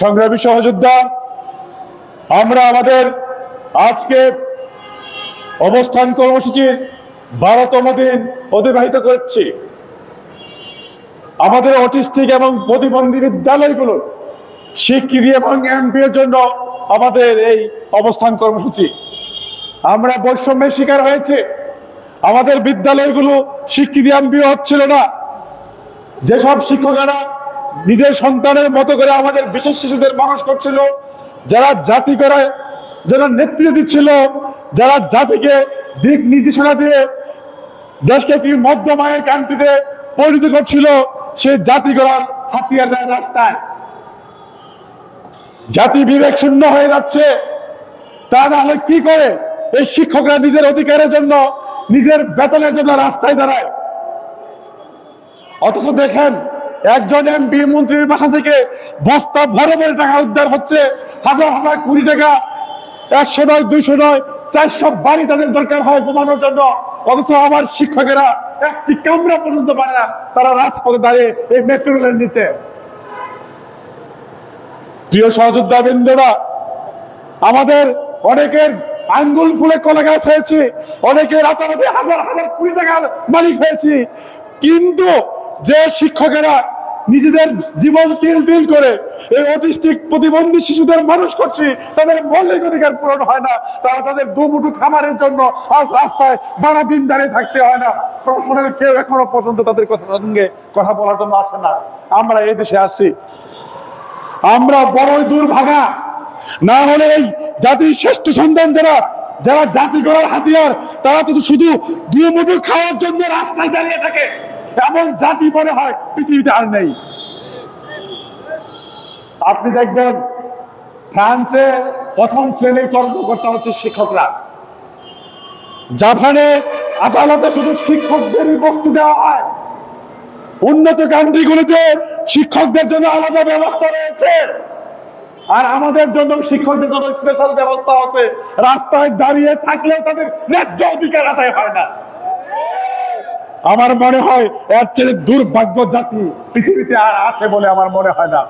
সংগ্রামী সহযোদ্ধা, আমরা আমাদের আজকে অবস্থান কর্মসূচির 12তম দিন অতিবাহিত করছি। আমাদের অটিস্টিক এবং প্রতিবন্ধী বিদ্যালয়গুলোর স্বীকৃতি এবং এমপির জন্য আমাদের এই অবস্থান কর্মসূচি। আমরা বৈষম্যের শিকার হয়েছে, আমাদের বিদ্যালয়গুলো স্বীকৃতি এমপি হচ্ছিল না। যেসব শিক্ষকেরা নিজের সন্তানের মতো করে আমাদের বিশেষ শিশুদের মানুষ করছিল, যারা জাতি করে যারা নেতৃত্ব দিচ্ছিল, যারা জাতিকে দিক নির্দেশনা দিয়ে দেশকে একটি মধ্যমায়ের কান্ট্রিতে পরিণত করছিল, সেই জাতি করার হাতিয়ার রাস্তায় জাতি বিবেক শূন্য হয়ে যাচ্ছে। তা না হলে কি করে এই শিক্ষকরা নিজের অধিকারের জন্য, নিজের বেতনের জন্য রাস্তায় দাঁড়ায়? অথচ দেখেন, একজন এমপি মন্ত্রীর বাসা থেকে বস্তা ভরে ভরে টাকা উদ্ধার হচ্ছে, হাজার হাজার কোটি টাকা, 100 নয় 200 নয় 400 বাড়ি তাদের দরকার হয় ঘুমানোর জন্য। অথচ আমার শিক্ষকেরা একটি কামরা পর্যন্ত পায় না, তারা রাজপথে দাঁড়িয়ে এই মেট্রো রেলের নিচে। প্রিয় সহযোদ্ধা বৃন্দরা, আমাদের অনেকের আঙ্গুল ফুলে কলা গাছ হয়েছে, অনেকে রাতারাতি হাজার হাজার কোটি টাকার মালিক হয়েছে, কিন্তু যে শিক্ষকেরা নিজেদের জীবন তিল তিল করে এই অটিস্টিক প্রতিবন্ধী শিশুদের মানুষ করছে, তাদের মৌলিক অধিকার পূরণ হয় না। তারা তাদের দুমুঠো খামারের জন্য আজ রাস্তায় 12 দিন দাঁড়িয়ে থাকতে হয় না। প্রশাসনের কেউ এখনো পর্যন্ত তাদের সঙ্গে কথা বলার জন্য আসে না। আমরা এই দেশে আসছি, আমরা বড়ই দুর্ভাগা। না হলে এই জাতির শ্রেষ্ঠ সন্তান যারা যারা জাতি করার হাতিয়ার, তারা তো শুধু দুই মুঠো খাওয়ার জন্য রাস্তায় দাঁড়িয়ে থাকে, এমন জাতি মনে হয় পৃথিবীতে আর নেই। আপনি দেখবেন ফ্রান্সে প্রথম শ্রেণীর কর্মকর্তা হচ্ছে শিক্ষকরা। জাপানে আদালতে শুধু শিক্ষকদেরই বস্তু দেওয়া হয়। উন্নত কান্ট্রিগুলিতে শিক্ষকদের জন্য আলাদা ব্যবস্থা রয়েছে, আর আমাদের জন্য শিক্ষকদের জন্য স্পেশাল ব্যবস্থা আছে। রাস্তায় দাঁড়িয়ে থাকলেও তাদের ন্যায্য অধিকার আদায় হয় না। আমার মনে হয় এর চেয়ে দুর্ভাগ্য জাতি পৃথিবীতে আর আছে বলে আমার মনে হয় না।